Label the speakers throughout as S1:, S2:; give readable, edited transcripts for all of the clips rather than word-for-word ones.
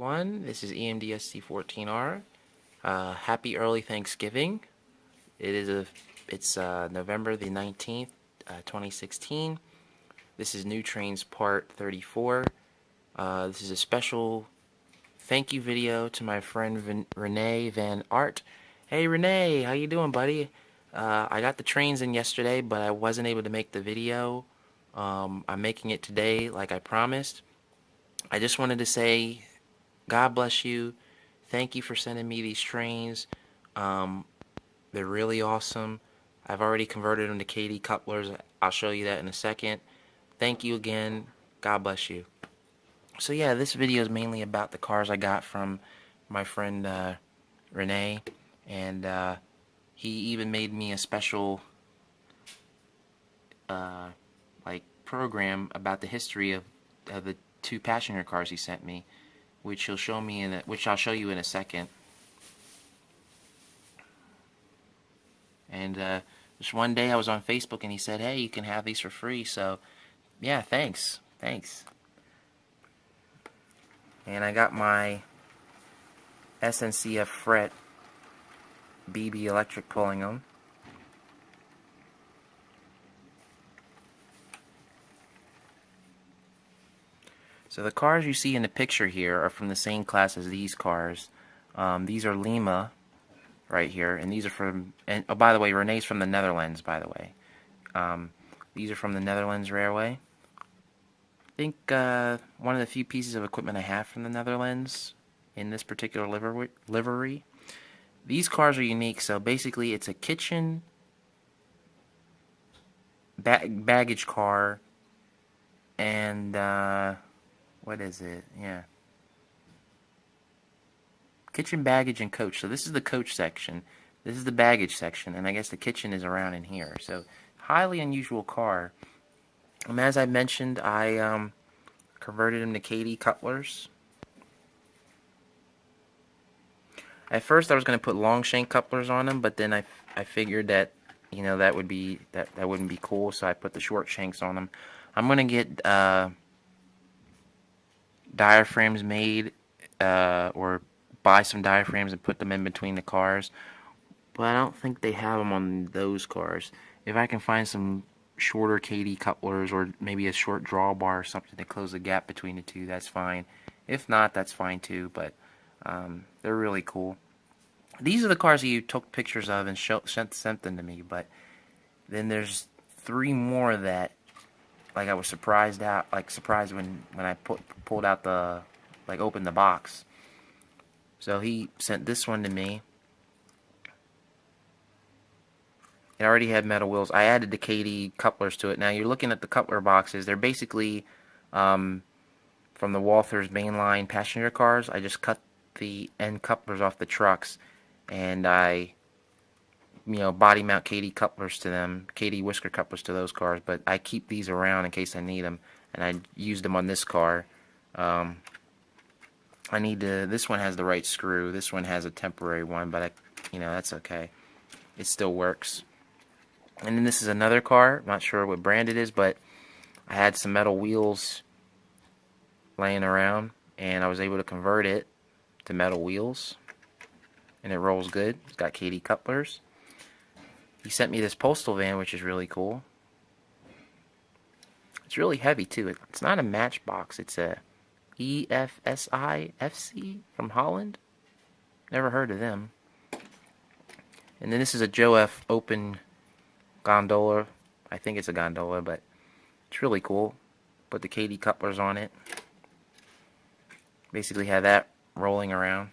S1: Everyone, this is EMDSC14R. Happy early Thanksgiving. It's November the 19th, 2016. This is New Trains Part 34. This is a special thank you video to my friend Rinie Van Aart. Hey Rinie, how you doing, buddy? I got the trains in yesterday, but I wasn't able to make the video. I'm making it today like I promised. I just wanted to say God bless you. Thank you for sending me these trains. They're really awesome. I've already converted them to KD couplers. I'll show you that in a second. Thank you again. God bless you. So yeah, this video is mainly about the cars I got from my friend Rinie, and he even made me a special program about the history of the two passenger cars he sent me, which I'll show you in a second. And just one day I was on Facebook and he said, "Hey, you can have these for free." So yeah, thanks. And I got my SNCF fret BB electric pulling them. So the cars you see in the picture here are from the same class as these cars. These are Lima right here, and these are from, and oh, by the way, Renee's from the Netherlands, by the way. These are from the Netherlands Railway. I think one of the few pieces of equipment I have from the Netherlands in this particular livery. These cars are unique, so basically it's a kitchen baggage car, and what is it? Yeah. Kitchen, baggage, and coach. So this is the coach section. This is the baggage section, and I guess the kitchen is around in here. So highly unusual car. As I mentioned, I converted them to KD couplers. At first, I was going to put long shank couplers on them, but then I figured that that wouldn't be cool, so I put the short shanks on them. I'm going to get diaphragms made, or buy some diaphragms and put them in between the cars, but I don't think they have them on those cars. If I can find some shorter KD couplers or maybe a short drawbar or something to close the gap between the two, that's fine. If not, that's fine too, but they're really cool. These are the cars that you took pictures of and sent them to me, but then there's three more that I was surprised when I pulled out the opened the box. So he sent this one to me. It already had metal wheels. I added the KD couplers to it. Now you're looking at the coupler boxes. They're basically from the Walthers mainline passenger cars. I just cut the end couplers off the trucks, and I body mount KD couplers to them, KD whisker couplers to those cars, but I keep these around in case I need them, and I used them on this car. This one has the right screw, this one has a temporary one, but that's okay. It still works. And then this is another car, not sure what brand it is, but I had some metal wheels laying around, and I was able to convert it to metal wheels, and it rolls good. It's got KD couplers. He sent me this postal van, which is really cool. It's really heavy too. It's not a Matchbox. It's a EFSI FC from Holland. Never heard of them. And then this is a Joe F. open gondola. I think it's a gondola, but it's really cool. Put the KD couplers on it. Basically have that rolling around.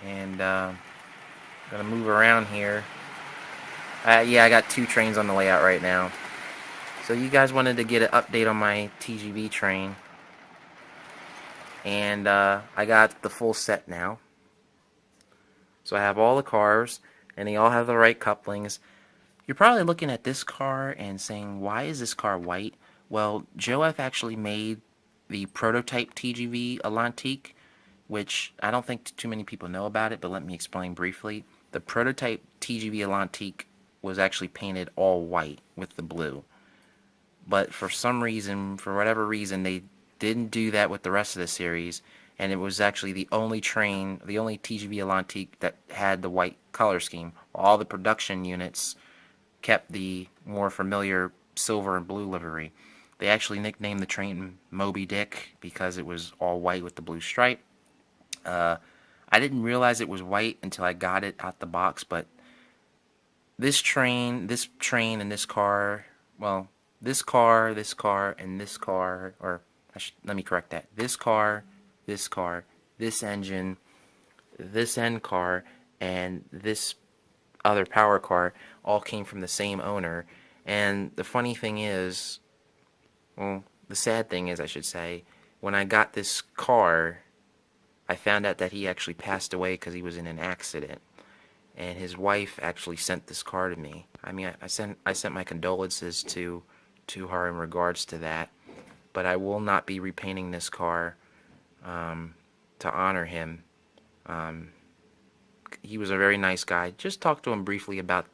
S1: And gonna move around here. Yeah, I got two trains on the layout right now. So you guys wanted to get an update on my TGV train, and I got the full set now. So I have all the cars, and they all have the right couplings. You're probably looking at this car and saying, why is this car white? Well, Joe F actually made the prototype TGV Atlantique, which I don't think too many people know about it, but let me explain briefly. The prototype TGV Atlantique was actually painted all white with the blue. But for some reason, for whatever reason, they Didn't do that with the rest of the series, and it was actually the only train, the only TGV Atlantique that had the white color scheme. All the production units kept the more familiar silver and blue livery. They actually nicknamed the train Moby Dick because it was all white with the blue stripe. I didn't realize it was white until I got it out the box, but this train, and this car, well, this car, and this car, or let me correct that. This car, this engine, this end car, and this other power car all came from the same owner. And the funny thing is, well, the sad thing is, I should say, when I got this car, I found out that he actually passed away because he was in an accident. And his wife actually sent this car to me. I mean, I sent my condolences to her in regards to that. But I will not be repainting this car to honor him. He was a very nice guy. Just talked to him briefly about,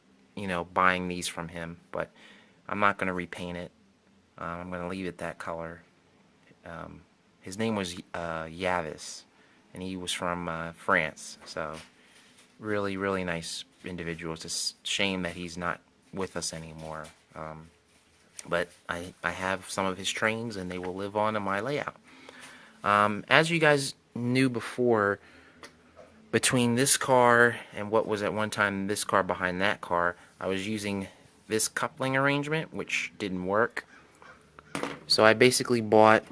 S1: buying these from him. But I'm not going to repaint it. I'm going to leave it that color. His name was Yavis, and he was from France. So really, really nice individual. It's a shame that he's not with us anymore. But I have some of his trains, and they will live on in my layout. As you guys knew before, between this car and what was at one time this car behind that car, I was using this coupling arrangement, which didn't work. So I basically bought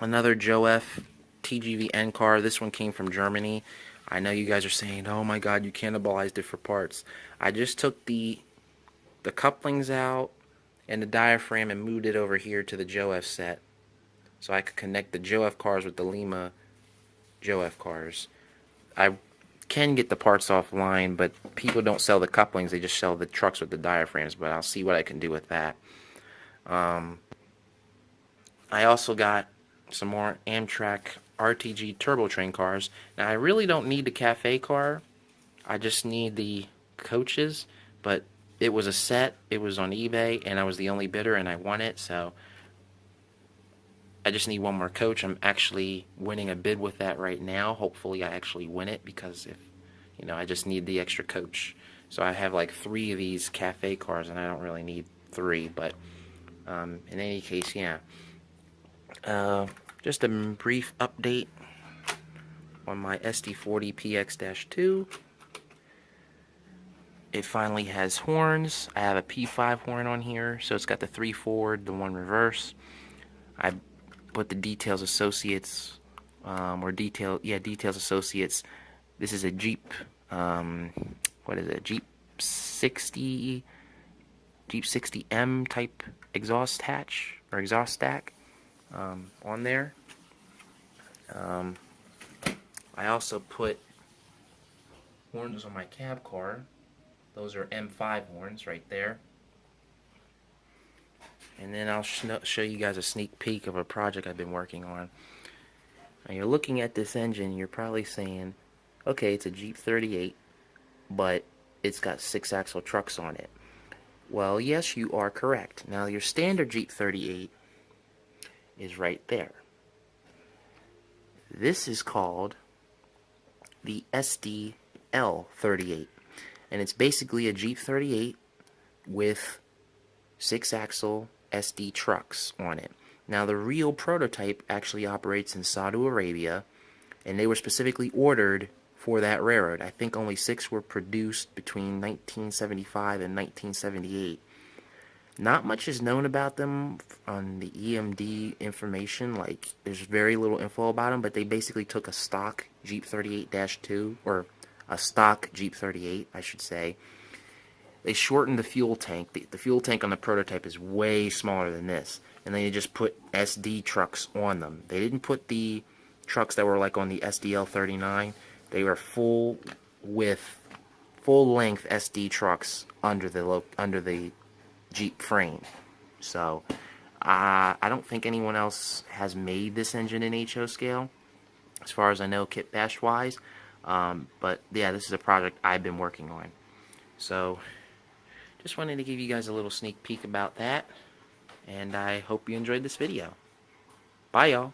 S1: another Joe F. TGV N car. This one came from Germany. I know you guys are saying, oh my god, you cannibalized it for parts. I just took the couplings out and the diaphragm and moved it over here to the Joe F set, so I could connect the Joe F cars with the Lima Joe F cars. I can get the parts offline, but people don't sell the couplings, they just sell the trucks with the diaphragms, but I'll see what I can do with that. I also got some more Amtrak RTG turbo train cars. Now I really don't need the cafe car, I just need the coaches, but it was a set, it was on eBay, and I was the only bidder and I won it, so I just need one more coach. I'm actually winning a bid with that right now. Hopefully I actually win it, because if I just need the extra coach. So I have like 3 of these cafe cars and I don't really need 3, but in any case, yeah. Just a brief update on my SD40PX-2. It finally has horns. I have a P5 horn on here, so it's got the 3 forward, the 1 reverse. I put the Details Associates, Details Associates. This is a Jeep, what is it? Jeep 60M type exhaust hatch or exhaust stack on there. I also put horns on my cab car. Those are M5 horns right there. And then I'll show you guys a sneak peek of a project I've been working on. Now you're looking at this engine, you're probably saying, okay, it's a Jeep 38, but it's got 6-axle trucks on it. Well, yes, you are correct. Now your standard Jeep 38 is right there. This is called the SDL38, and it's basically a Jeep 38 with 6-axle SD trucks on it. Now the real prototype actually operates in Saudi Arabia, and they were specifically ordered for that railroad. I think only 6 were produced between 1975 and 1978. Not much is known about them on the EMD information. Like, there's very little info about them, but they basically took a stock Jeep 38-2, or a stock Jeep 38, I should say. They shortened the fuel tank. The fuel tank on the prototype is way smaller than this, and they just put SD trucks on them. They didn't put the trucks that were like on the SDL39. They were full length SD trucks under the Jeep frame. So I don't think anyone else has made this engine in HO scale, as far as I know, kit bash wise. But yeah, this is a project I've been working on. So just wanted to give you guys a little sneak peek about that, and I hope you enjoyed this video. Bye, y'all.